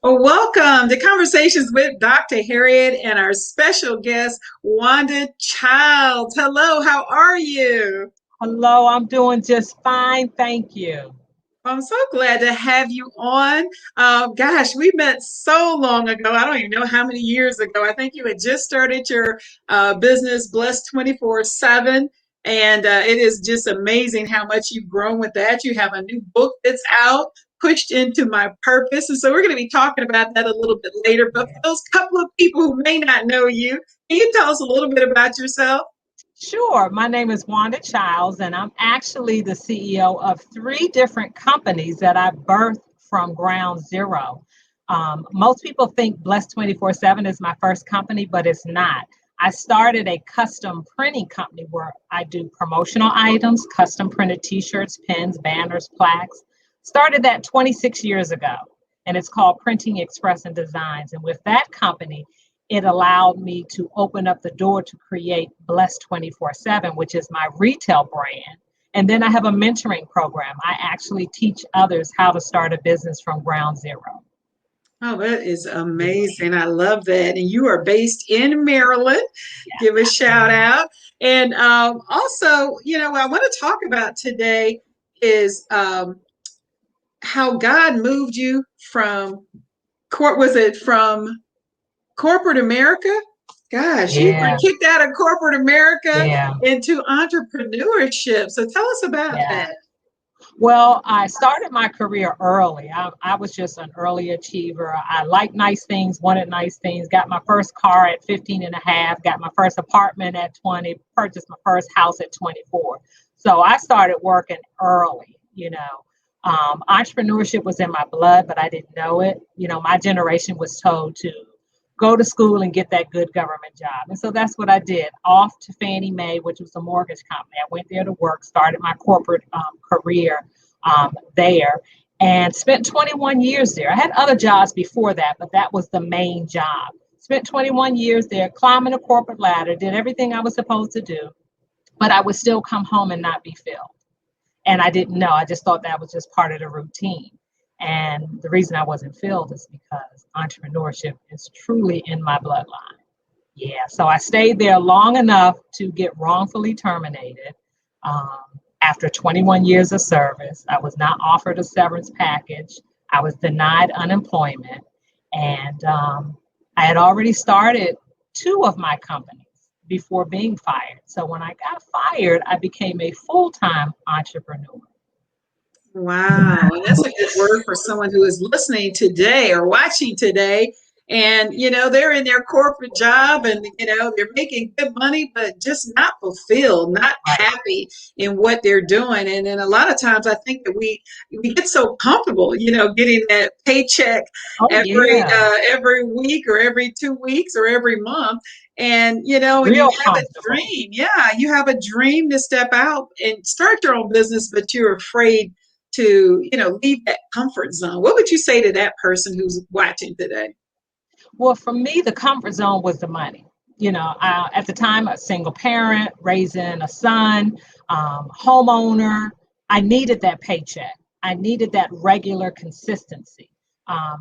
Well, welcome to Conversations with Dr. Harriet and our special guest, Wanda Childs. Hello, how are you? Hello, I'm doing just fine, thank you. I'm so glad to have you on. Gosh, we met so long ago. I don't even know how many years ago. I think you had just started your business, Blessed 24/7. And it is just amazing how much you've grown with that. You have a new book that's out, Pushed into My Purpose. And so we're going to be talking about that a little bit later. But for Yeah. those couple of people who may not know you, can you tell us a little bit about yourself? Sure, my name is Wanda Childs, and I'm actually the CEO of three different companies that I birthed from ground zero. Most people think Blessed 24/7 is my first company, but it's not. I started a custom printing company where I do promotional items, custom printed t shirts, pins, banners, plaques. Started that 26 years ago, and it's called Printing Express and Designs. And with that company, it allowed me to open up the door to create Blessed 24/7, which is my retail brand. And then I have a mentoring program. I actually teach others how to start a business from ground zero. Oh, that is Yeah. amazing. I love that. And you are based in Maryland. Give a shout out. And also, what I want to talk about today is how God moved you from was it from corporate America? Gosh, you were Yeah. kicked out of corporate America Yeah. into entrepreneurship. So tell us about Yeah. that. Well, I started my career early. I was just an early achiever. I liked nice things, wanted nice things, got my first car at 15 and a half, got my first apartment at 20, purchased my first house at 24. So I started working early. Entrepreneurship was in my blood, but I didn't know it. My generation was told to go to school and get that good government job. And so that's what I did. Off to Fannie Mae, which was a mortgage company. I went there to work, started my corporate career there, and spent 21 years there. I had other jobs before that, but that was the main job. Spent 21 years there, climbing the corporate ladder, did everything I was supposed to do, but I would still come home and not be filled. And I didn't know. I just thought that was just part of the routine. And the reason I wasn't filled is because entrepreneurship is truly in my bloodline. Yeah, so I stayed there long enough to get wrongfully terminated. Um, After 21 years of service, I was not offered a severance package. I was denied unemployment, and I had already started two of my companies before being fired. So when I got fired, I became a full-time entrepreneur. Wow. And that's a good word for someone who is listening today or watching today. And, they're in their corporate job and, they're making good money, but just not fulfilled, not Right. happy in what they're doing. And then a lot of times I think that we get so comfortable, getting that paycheck Oh yeah, every week or every 2 weeks or every month. And, and you real have a comfortable. dream. Yeah, you have a dream to step out and start your own business, but you're afraid to leave that comfort zone. What would you say to that person who's watching today? Well, for me, the comfort zone was the money. At the time, a single parent, raising a son, homeowner, I needed that paycheck. I needed that regular consistency.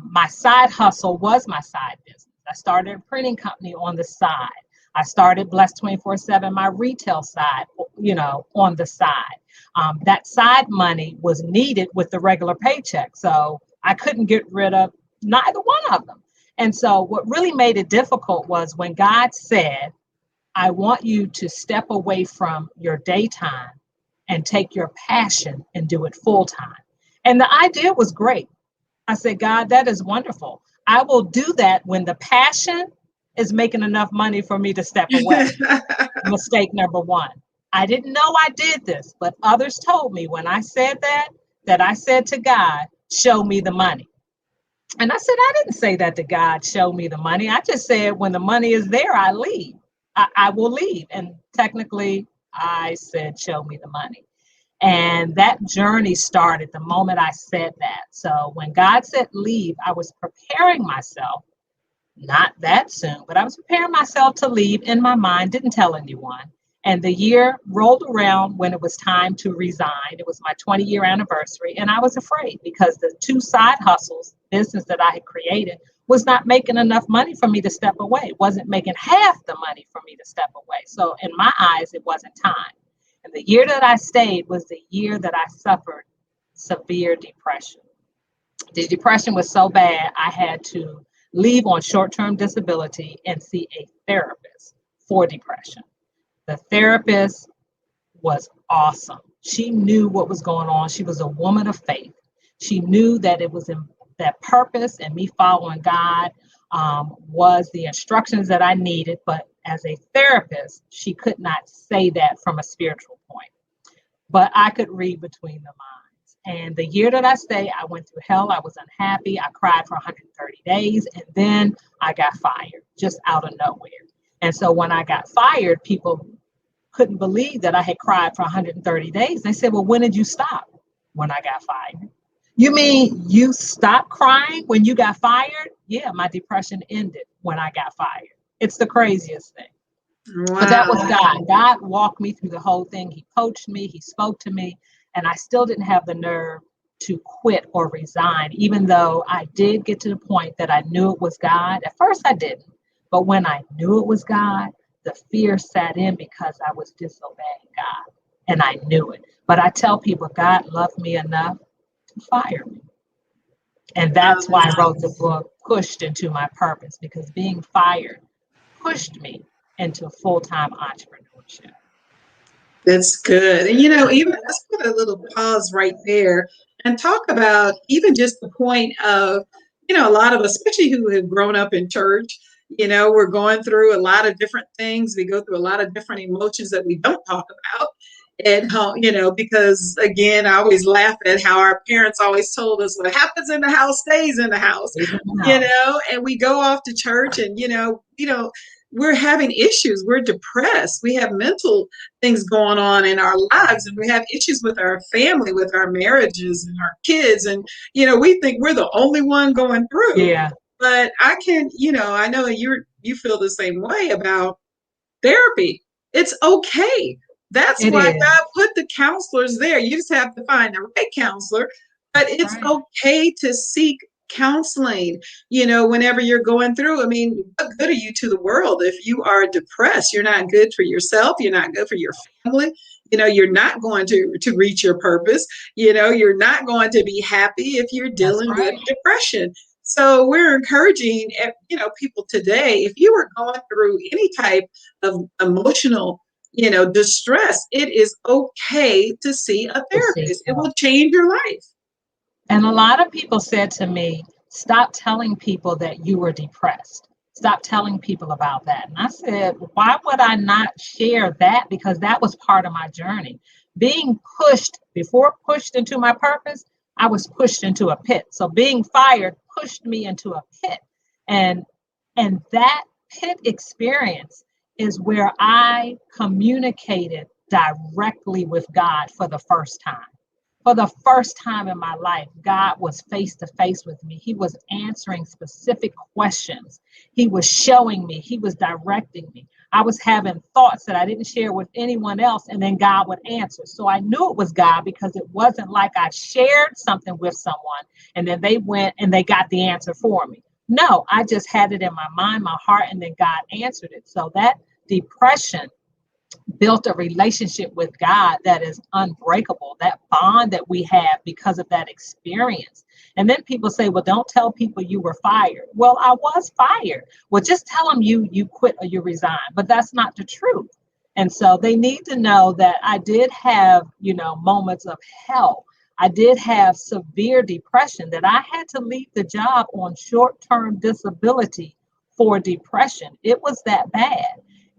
My side hustle was my side business. I started a printing company on the side. I started Blessed 24/7, my retail side, on the side. That side money was needed with the regular paycheck. So I couldn't get rid of neither one of them. And so, what really made it difficult was when God said, I want you to step away from your daytime and take your passion and do it full time. And the idea was great. I said, God, that is wonderful. I will do that when the passion is making enough money for me to step away. Mistake number one. I didn't know I did this, but others told me when I said that I said to God, show me the money. And I said, I didn't say that to God, show me the money. I just said, when the money is there, I leave. I will leave. And technically, I said, show me the money. And that journey started the moment I said that. So when God said leave, I was preparing myself, not that soon, but I was preparing myself to leave in my mind, didn't tell anyone. And the year rolled around when it was time to resign. It was my 20-year anniversary. And I was afraid because the two side hustles, business that I had created, was not making enough money for me to step away. It wasn't making half the money for me to step away. So in my eyes, it wasn't time. And the year that I stayed was the year that I suffered severe depression. The depression was so bad, I had to leave on short-term disability and see a therapist for depression. The therapist was awesome. She knew what was going on. She was a woman of faith. She knew that it was in that purpose and me following God was the instructions that I needed. But as a therapist, she could not say that from a spiritual point. But I could read between the lines. And the year that I stayed, I went through hell. I was unhappy. I cried for 130 days. And then I got fired just out of nowhere. And so when I got fired, people couldn't believe that I had cried for 130 days. They said, well, when did you stop? When I got fired. You mean you stopped crying when you got fired? Yeah, my depression ended when I got fired. It's the craziest thing. But that was Wow. God. God walked me through the whole thing. He coached me, he spoke to me, and I still didn't have the nerve to quit or resign, even though I did get to the point that I knew it was God. At first, I didn't. But when I knew it was God, the fear sat in because I was disobeying God, and I knew it. But I tell people, God loved me enough to fire me. And that's why I wrote the book, Pushed into My Purpose, because being fired pushed me into full-time entrepreneurship. That's good. And even let's put a little pause right there and talk about even just the point of, a lot of us, especially who have grown up in church, we're going through a lot of different things. We go through a lot of different emotions that we don't talk about. And how, because again, I always laugh at how our parents always told us what happens in the house stays in the house, and we go off to church and, we're having issues. We're depressed. We have mental things going on in our lives, and we have issues with our family, with our marriages and our kids. And, we think we're the only one going through. Yeah, But I can, I know you feel the same way about therapy. It's okay. That's it why is. God put the counselors there. You just have to find the right counselor. But That's it's right. okay to seek counseling, whenever you're going through. I mean, what good are you to the world if you are depressed? You're not good for yourself. You're not good for your family. You're not going to reach your purpose. You're not going to be happy if you're That's dealing with right. depression. So we're encouraging, people today, if you are going through any type of emotional, distress, it is okay to see a To seek therapist. It help. will change your life. And a lot of people said to me, stop telling people that you were depressed. Stop telling people about that. And I said, why would I not share that? Because that was part of my journey. Being pushed, before pushed into my purpose, I was pushed into a pit. So being fired pushed me into a pit. And that pit experience is where I communicated directly with God for the first time. For the first time in my life, God was face to face with me. He was answering specific questions. He was showing me, He was directing me. I was having thoughts that I didn't share with anyone else, and then God would answer. So I knew it was God because it wasn't like I shared something with someone and then they went and they got the answer for me. No, I just had it in my mind, my heart, and then God answered it. So that depression built a relationship with God that is unbreakable, that bond that we have because of that experience. And then people say, well, don't tell people you were fired. Well, I was fired. Well, just tell them you quit or you resign. But that's not the truth. And so they need to know that I did have, moments of hell. I did have severe depression that I had to leave the job on short-term disability for depression. It was that bad.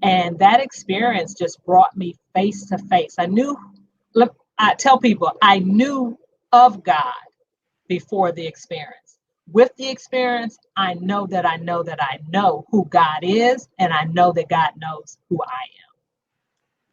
And that experience just brought me face to face. I tell people, I knew of God before the experience. With the experience, I know that I know that I know who God is, and I know that God knows who I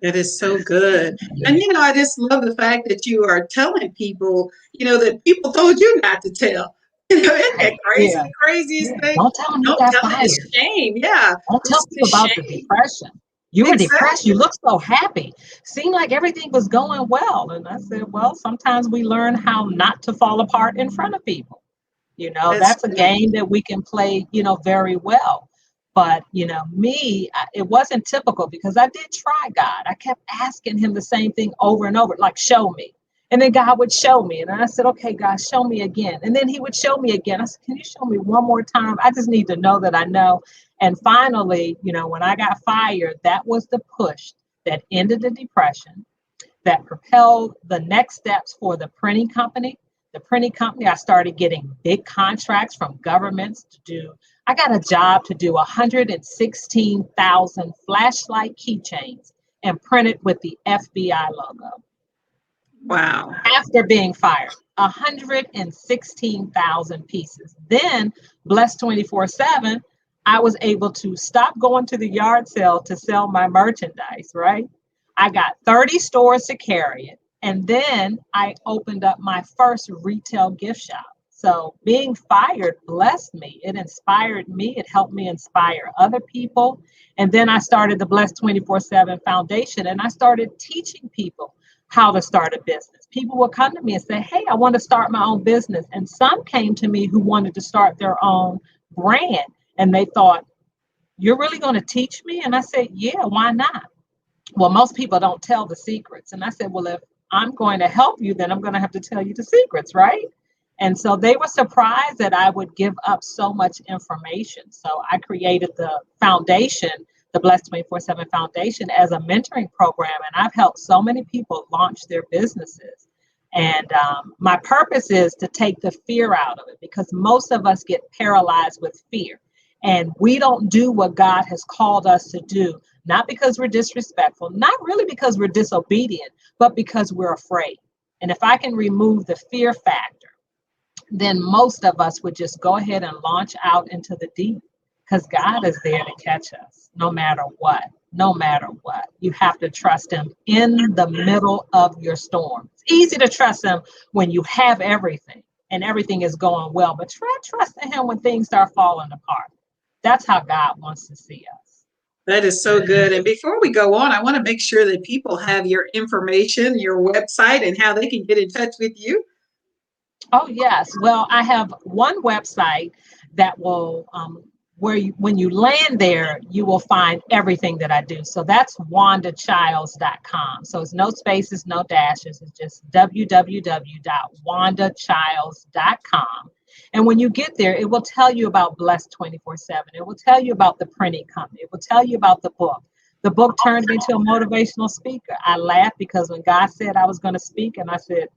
That is so good. And, am. I just love the fact that you are telling people, that people told you not to tell. Isn't that crazy? Yeah. The craziest thing. Don't tell them you Don't got tell them. fired. It's shame. Yeah. Don't tell It's people a about the shame. depression. You were depressed. You Exactly. looked so happy. Seemed like everything was going well. And I said, well, sometimes we learn how not to fall apart in front of people. That's That's a true. game that we can play, very well. But, me, it wasn't typical because I did try God. I kept asking him the same thing over and over, like, show me. And then God would show me. And then I said, okay, God, show me again. And then he would show me again. I said, can you show me one more time? I just need to know that I know. And finally, when I got fired, that was the push that ended the depression, that propelled the next steps for the printing company. The printing company, I started getting big contracts from governments to do. I got a job to do 116,000 flashlight keychains and printed with the FBI logo Wow. after being fired. 116,000 pieces. Then, blessed 24/7, I was able to stop going to the yard sale to sell my merchandise, right? I got 30 stores to carry it. And then I opened up my first retail gift shop. So being fired blessed me. It inspired me. It helped me inspire other people. And then I started the Blessed 24/7 Foundation and I started teaching people how to start a business. People would come to me and say, hey, I want to start my own business. And some came to me who wanted to start their own brand. And they thought, you're really going to teach me? And I said, yeah, why not? Well, most people don't tell the secrets. And I said, well, if I'm going to help you, then I'm going to have to tell you the secrets, right? And so they were surprised that I would give up so much information. So I created the foundation, the Blessed 24/7 Foundation, as a mentoring program. And I've helped so many people launch their businesses. And my purpose is to take the fear out of it because most of us get paralyzed with fear. And we don't do what God has called us to do, not because we're disrespectful, not really because we're disobedient, but because we're afraid. And if I can remove the fear factor, then most of us would just go ahead and launch out into the deep because God is there to catch us no matter what. No matter what, you have to trust him in the middle of your storm. It's easy to trust him when you have everything and everything is going well, but try trusting him when things start falling apart. That's how God wants to see us. That is so good. And before we go on, I want to make sure that people have your information, your website, and how they can get in touch with you. Oh, yes. Well, I have one website that will, when you land there, you will find everything that I do. So that's wandachilds.com. So it's no spaces, no dashes. It's just www.wandachilds.com. And when you get there, it will tell you about Blessed 24/7. It will tell you about the printing company. It will tell you about the book. The book turned me into a motivational speaker. I laughed because when God said I was going to speak, and I said,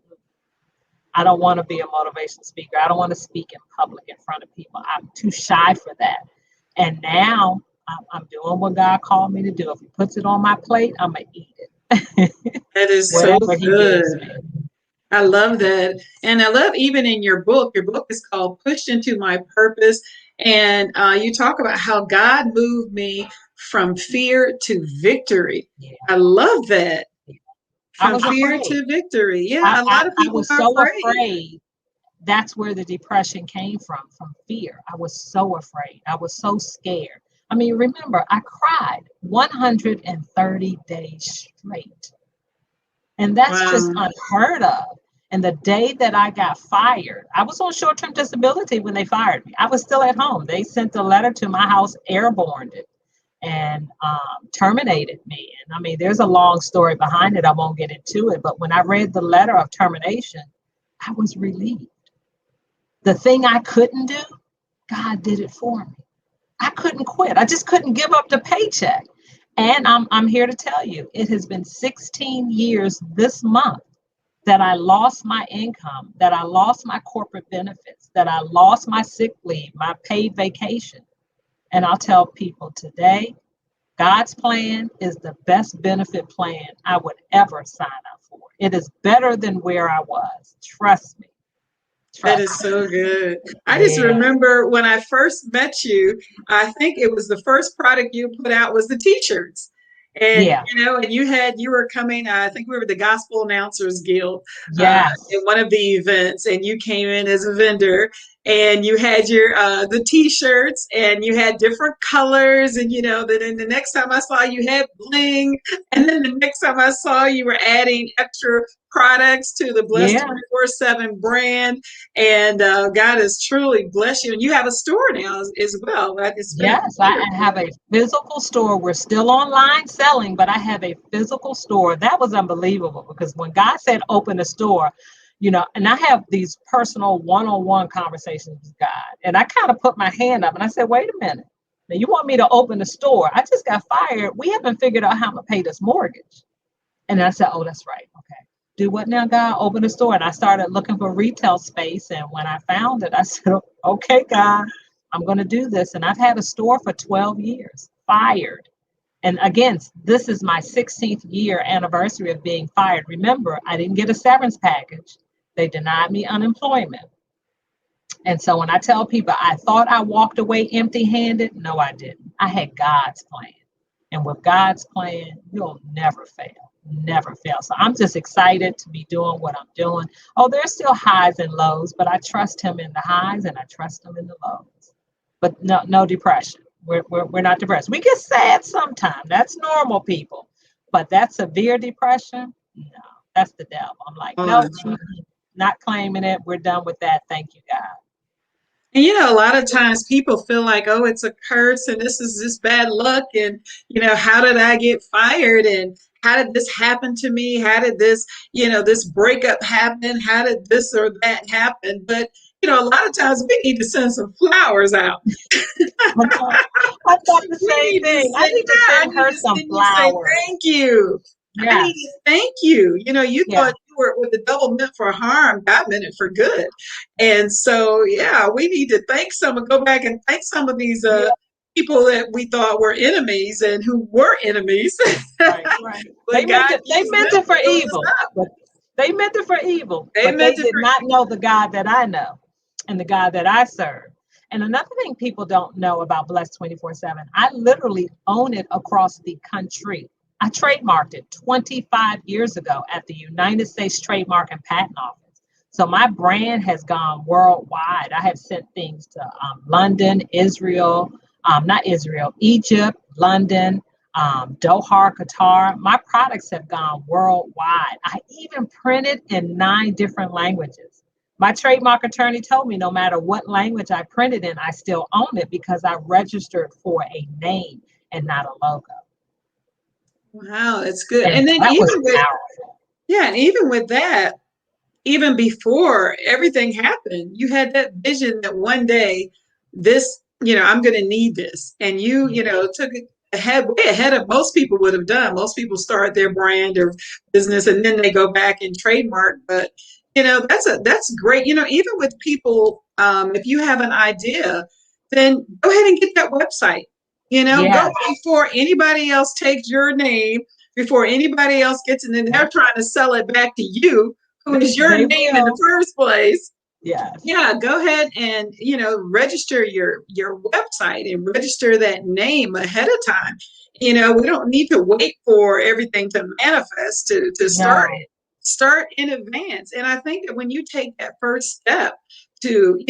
I don't want to be a motivational speaker. I don't want to speak in public in front of people. I'm too shy for that. And now I'm doing what God called me to do. If he puts it on my plate, I'm going to eat it. That is so Whatever he good. gives me. I love that. And I love even in your book is called Pushed into My Purpose. And you talk about how God moved me from fear to victory. Yeah. I love that. I From was fear afraid. to victory. Yeah, I, a I, lot of I people was are so afraid. afraid. That's where the depression came from fear. I was so afraid. I was so scared. I mean, remember, I cried 130 days straight. And that's just Wow. unheard of. And the day that I got fired, I was on short term disability when they fired me. I was still at home. They sent a letter to my house, airborned it, and terminated me. And I mean, there's a long story behind it. I won't get into it. But when I read the letter of termination, I was relieved. The thing I couldn't do, God did it for me. I couldn't quit. I just couldn't give up the paycheck. And I'm here to tell you, it has been 16 years this month that I lost my income, that I lost my corporate benefits, that I lost my sick leave, my paid vacation. And I'll tell people today, God's plan is the best benefit plan I would ever sign up for. It is better than where I was. Trust me. That Trust is me. so good. I just Yeah. remember when I first met you, I think it was the first product you put out was the t-shirts. And Yeah. and you were coming, I think we were the Gospel Announcers Guild in Yes. one of the events, and you came in as a vendor. and you had your the t-shirts, and you had different colors, and then the next time I saw you had bling, and then the next time I saw you were adding extra products to the Blessed Yeah. 24/7 brand. And God has truly blessed you, and you have a store now as well. Right? It's been a Yes, year. I have a physical store. We're still online selling, but I have a physical store. That was unbelievable because when God said open a store, and I have these personal one-on-one conversations with God. And I kind of put my hand up and I said, wait a minute. Now you want me to open a store? I just got fired. We haven't figured out how I'm gonna pay this mortgage. And I said, oh, that's right. Okay. Do what now, God? Open a store. And I started looking for retail space. And when I found it, I said, okay, God, I'm going to do this. And I've had a store for 12 years, fired. And again, this is my 16th year anniversary of being fired. Remember, I didn't get a severance package. They denied me unemployment. And so when I tell people I thought I walked away empty handed, no, I didn't. I had God's plan. And with God's plan, you'll never fail. Never fail. So I'm just excited to be doing what I'm doing. Oh, there's still highs and lows, but I trust him in the highs and I trust him in the lows. But no depression. We're not depressed. We get sad sometimes. That's normal, people. But that severe depression, no, that's the devil. I'm like, Oh, no, not claiming it. We're done with that. Thank you, God. and a lot of times people feel like, oh, it's a curse and this is just bad luck. And, how did I get fired? And how did this happen to me? How did this breakup happen? How did this or that happen? But, a lot of times we need to send some flowers out. I thought the We same need to thing. I send, need to yeah, I send need her to some send you say flowers. thank you. I need to Yes. thank you. You Yeah. thought you were with the devil meant for harm, God meant it for good. And so, yeah, we need to thank someone, go back and thank some of these Yeah. people that we thought were enemies and who were enemies. Right. Right. But God They used meant them it for to build us evil. up. But they meant it for evil. They But they meant it did for not know the God that I know and the God that I serve. And another thing people don't know about Blessed 24/7, I literally own it across the country. I trademarked it 25 years ago at the United States Trademark and Patent Office. So my brand has gone worldwide. I have sent things to London, Israel, not Israel, Egypt, London, Doha, Qatar. My products have gone worldwide. I even printed in 9 different languages. My trademark attorney told me no matter what language I printed in, I still own it because I registered for a name and not a logo. wow, that's good. And And then that was even with powerful. yeah, and even with that, even before everything happened, you had that vision that one day this, I'm going to need this. And took it ahead, way ahead of most people would have done. Most people start their brand or business and then they go back and trademark. But, that's great. Even with people, if you have an idea, then go ahead and get that website. Go Yes. before anybody else takes your name, before anybody else gets it, and then they're trying to sell it back to you who is your They name in the will. first place. Yes. Yeah, go ahead and register your website and register that name ahead of time. We don't need to wait for everything to manifest to start No. it. Start in advance. And I think that when you take that first step to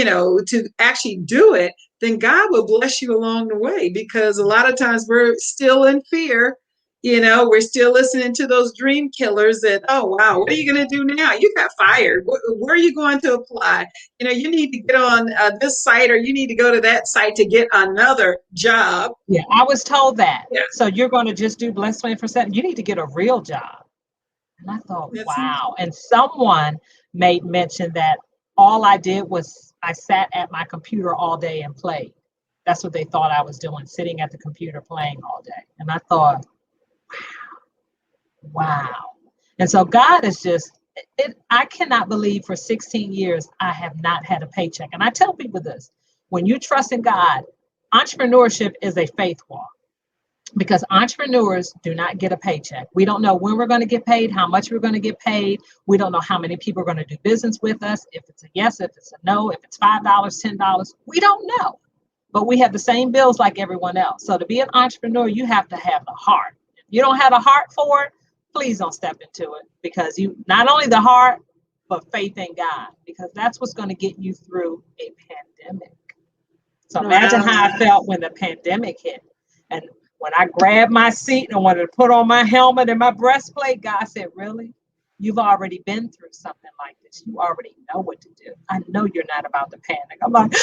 actually do it, then God will bless you along the way, because a lot of times we're still in fear. We're still listening to those dream killers that, oh, wow, what are you going to do now? You got fired. Where are you going to apply? You need to get on this site, or you need to go to that site to get another job. Yeah, I was told that. Yeah, So you're going to just do Blessed 24/7. You need to get a real job. And I thought, that's wow. And someone made mention that all I did was I sat at my computer all day and played. That's what they thought I was doing, sitting at the computer playing all day. And I thought, wow. And so God is just, I cannot believe for 16 years I have not had a paycheck. And I tell people this, when you trust in God, entrepreneurship is a faith walk, because entrepreneurs do not get a paycheck. We don't know when we're going to get paid, how much we're going to get paid. We don't know how many people are going to do business with us. If it's a yes, if it's a no, if it's $5, $10, we don't know. But we have the same bills like everyone else. So to be an entrepreneur, you have to have the heart. If you don't have a heart for it, please don't step into it, because you not only the heart, but faith in God, because that's what's going to get you through a pandemic. So imagine Wow. how I felt when the pandemic hit. And when I grabbed my seat and wanted to put on my helmet and my breastplate, God said, really? You've already been through something like this. You already know what to do. I know you're not about to panic. I'm like,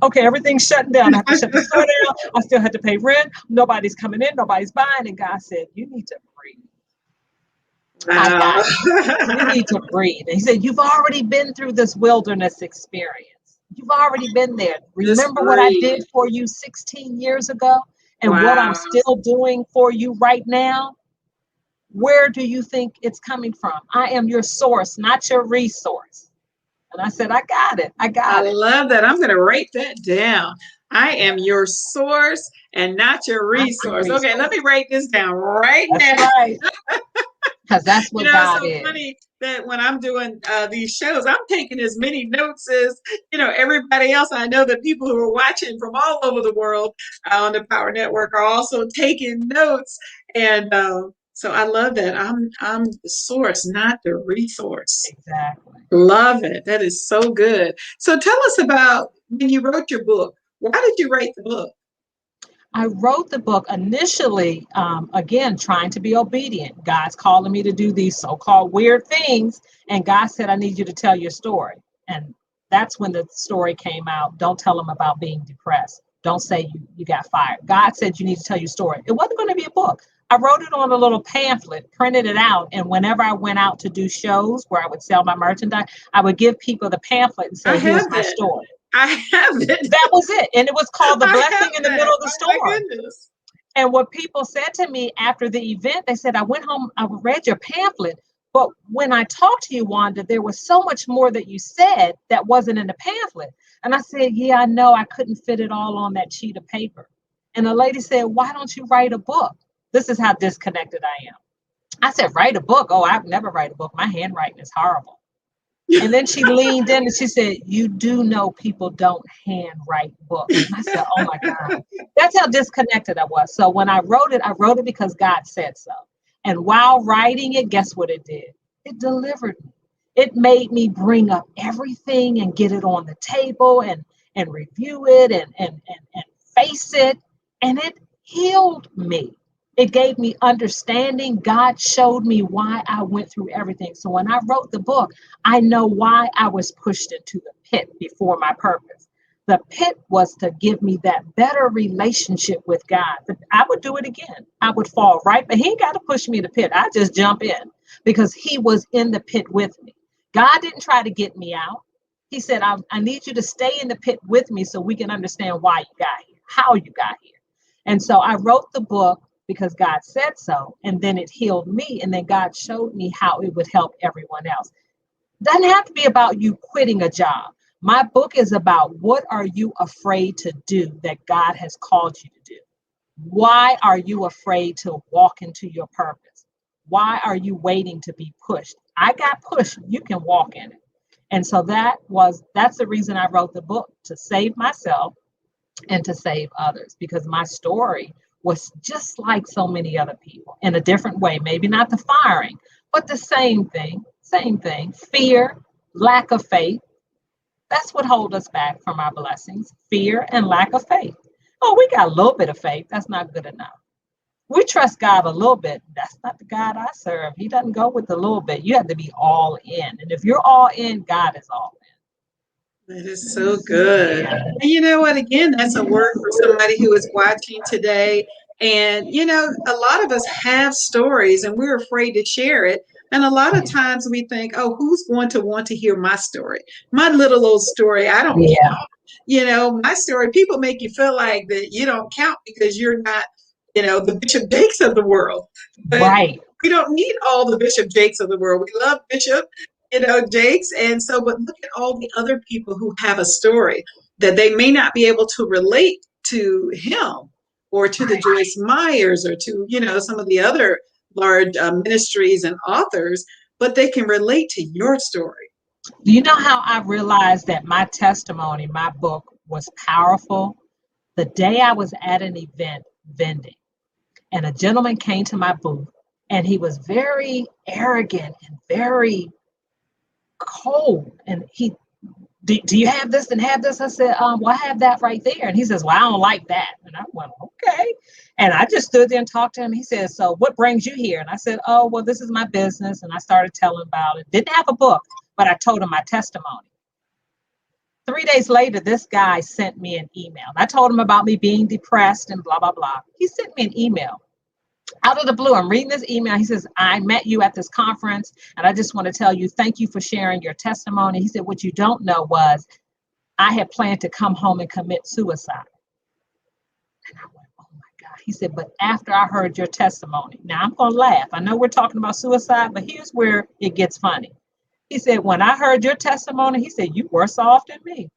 okay, everything's shutting down. I have to shut the store down. I still have to pay rent. Nobody's coming in. Nobody's buying. And God said, you need to breathe. I Wow. got you. You need to breathe. And he said, you've already been through this wilderness experience. You've already been there. Just Remember what I breathe. did for you 16 years ago and what I'm Wow. still doing for you right now? Where do you think it's coming from? I am your source, not your resource. And I said, I got it. I I got it. love that. I'm going to write that down. I am your source and not your Not your resource. Okay, let resource. me write this down right That's now. right. Because that's You what know, it's God so is. funny that when I'm doing these shows, I'm taking as many notes as, everybody else. I know that people who are watching from all over the world on the Power Network are also taking notes. And so I love that. I'm the source, not the resource. Exactly. Love it. That is so good. So tell us about when you wrote your book. Why did you write the book? I wrote the book initially, again, trying to be obedient. God's calling me to do these so-called weird things. And God said, I need you to tell your story. And that's when the story came out. Don't tell them about being depressed. Don't say you got fired. God said you need to tell your story. It wasn't going to be a book. I wrote it on a little pamphlet, printed it out. And whenever I went out to do shows where I would sell my merchandise, I would give people the pamphlet and I say, here's have my that. story. I have it. That was it. And it was called The I Blessing have in the Middle that. of the Oh my Storm. goodness. And what people said to me after the event, they said, I went home, I read your pamphlet, but when I talked to you, Wanda, there was so much more that you said that wasn't in the pamphlet. And I said, yeah, I know, I couldn't fit it all on that sheet of paper. And the lady said, why don't you write a book? This is how disconnected I am. I said, write a book? Oh, I've never write a book. My handwriting is horrible. And then she leaned in and she said, you do know people don't handwrite books. And I said, oh my God. That's how disconnected I was. So when I wrote it because God said so. And while writing it, guess what it did? It delivered me. It made me bring up everything and get it on the table and review it and face it. And it healed me. It gave me understanding. God showed me why I went through everything. So when I wrote the book, I know why I was pushed into the pit before my purpose. The pit was to give me that better relationship with God. But I would do it again. I would fall right, but he ain't got to push me to the pit. I just jump in because he was in the pit with me. God didn't try to get me out. He said, I need you to stay in the pit with me so we can understand why you got here, how you got here. And so I wrote the book because God said so. And then it healed me. And then God showed me how it would help everyone else. Doesn't have to be about you quitting a job. My book is about what are you afraid to do that God has called you to do? Why are you afraid to walk into your purpose? Why are you waiting to be pushed? I got pushed. You can walk in it. And so that's the reason I wrote the book, to save myself and to save others, because my story was just like so many other people in a different way, maybe not the firing, but the same thing. Fear, lack of faith. That's what holds us back from our blessings. Fear and lack of faith. Oh, we got a little bit of faith. That's not good enough. We trust God a little bit. That's not the God I serve. He doesn't go with a little bit. You have to be all in. And if you're all in, God is all That is so in. good. Yeah. And you know what? Again, that's a word for somebody who is watching today. And, a lot of us have stories and we're afraid to share it. And a lot of times we think, oh, who's going to want to hear my story? My little old story. I don't Yeah. count. My story, people make you feel like that you don't count because you're not, the Bishop Jakes of the world. But Right. we don't need all the Bishop Jakes of the world. We love Bishop, Jakes. And so, but look at all the other people who have a story that they may not be able to relate to him or to the Joyce Myers or to, some of the other large ministries and authors, but they can relate to your story. Do you know how I realized that my testimony, my book, was powerful? The day I was at an event vending, and a gentleman came to my booth, and he was very arrogant and very cold. And do you have this and have this? I said, well, I have that right there. And he says, well, I don't like that. And I went, okay. And I just stood there and talked to him. He said, so what brings you here? And I said, oh, well, this is my business. And I started telling about it. Didn't have a book, but I told him my testimony. 3 days later, this guy sent me an email. I told him about me being depressed and blah, blah, blah. He sent me an email out of the blue. I'm reading this email. He says, I met you at this conference, and I just want to tell you, thank you for sharing your testimony. He said, what you don't know was I had planned to come home and commit suicide. And I went, oh my God. He said, but after I heard your testimony, now I'm going to laugh. I know we're talking about suicide, but here's where it gets funny. He said, when I heard your testimony, he said, you worse off than me.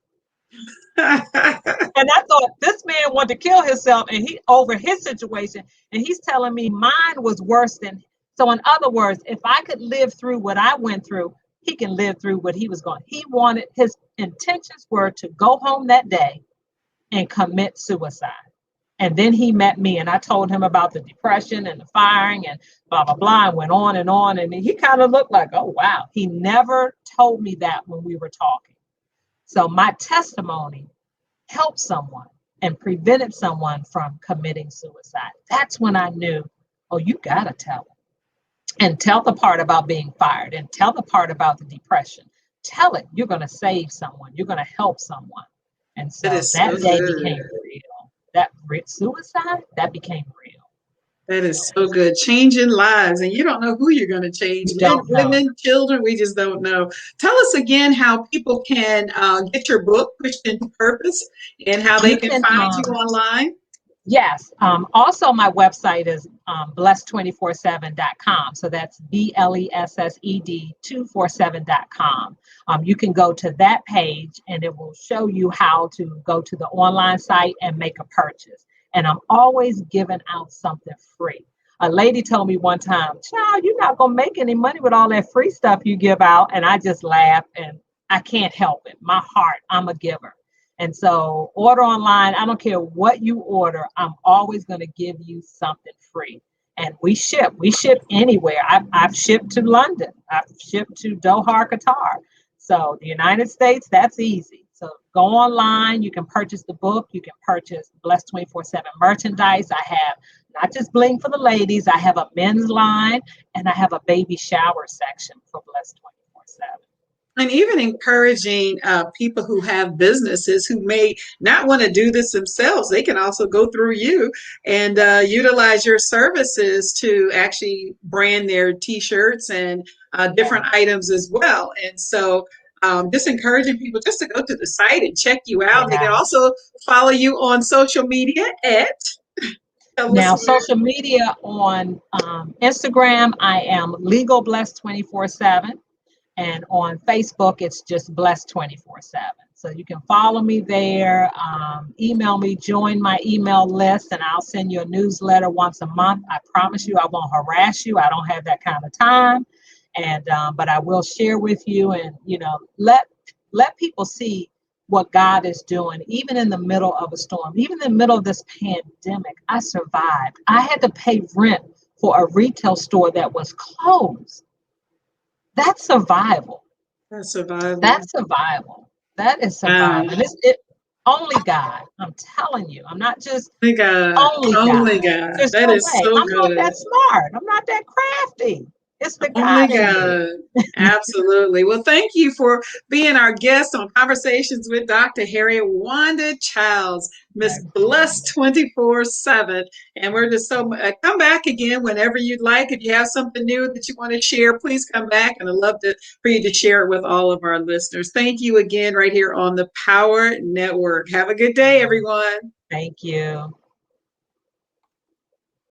And I thought this man wanted to kill himself and he over his situation. And he's telling me mine was worse than. So in other words, if I could live through what I went through, he can live through what he was going. He wanted, his intentions were to go home that day and commit suicide. And then he met me and I told him about the depression and the firing and blah, blah, blah, and went on and on. And he kind of looked like, oh, wow. He never told me that when we were talking. So my testimony helped someone and prevented someone from committing suicide. That's when I knew, oh, you got to tell it. And tell the part about being fired and tell the part about the depression. Tell it. You're going to save someone. You're going to help someone. And That so is that so day good. became real. That suicide, that became real. That is So so good. Changing lives. And you don't know who you're going to change. you Men, don't know. women, children, we just don't know. Tell us again how people can get your book, Pushed into Purpose, and how they You can can find you online. Yes. Also, my website is blessed247.com. So that's BLESSED247.com. You can go to that page and it will show you how to go to the online site and make a purchase. And I'm always giving out something free. A lady told me one time, child, you're not going to make any money with all that free stuff you give out. And I just laughed and I can't help it. My heart, I'm a giver. And so order online. I don't care what you order. I'm always going to give you something free. And we ship anywhere. I've shipped to London. I've shipped to Doha, Qatar. So the United States, that's easy. So go online. You can purchase the book. You can purchase Blessed 24/7 merchandise. I have not just bling for the ladies. I have a men's line and I have a baby shower section for Blessed 24/7. And even encouraging people who have businesses who may not want to do this themselves, they can also go through you and utilize your services to actually brand their T-shirts and different items as well. And so just encouraging people just to go to the site and check you out. They can Yeah. also follow you on social media at, tell us Now, where. social media on Instagram, I am Legal Blessed 24/7. And on Facebook, it's just Blessed 24/7. So you can follow me there, email me, join my email list, and I'll send you a newsletter once a month. I promise you I won't harass you. I don't have that kind of time. And but I will share with you and let people see what God is doing, even in the middle of a storm, even in the middle of this pandemic. I survived. I had to pay rent for a retail store that was closed. That's survival. That's survival. That's survival. That is Wow. survival. And it only God. I'm telling you. I'm not just Only God. only Only God. God. There's That no is way. so I'm not good. that smart. I'm not that crafty. It's the Only God in me. God. Absolutely. Well, thank you for being our guest on Conversations with Dr. Harriet Wanda Childs, Miss Blessed 24/7. And we're just so come back again whenever you'd like. If you have something new that you want to share, please come back. And I'd love for you to share it with all of our listeners. Thank you again, right here on the Power Network. Have a good day, everyone. Thank you.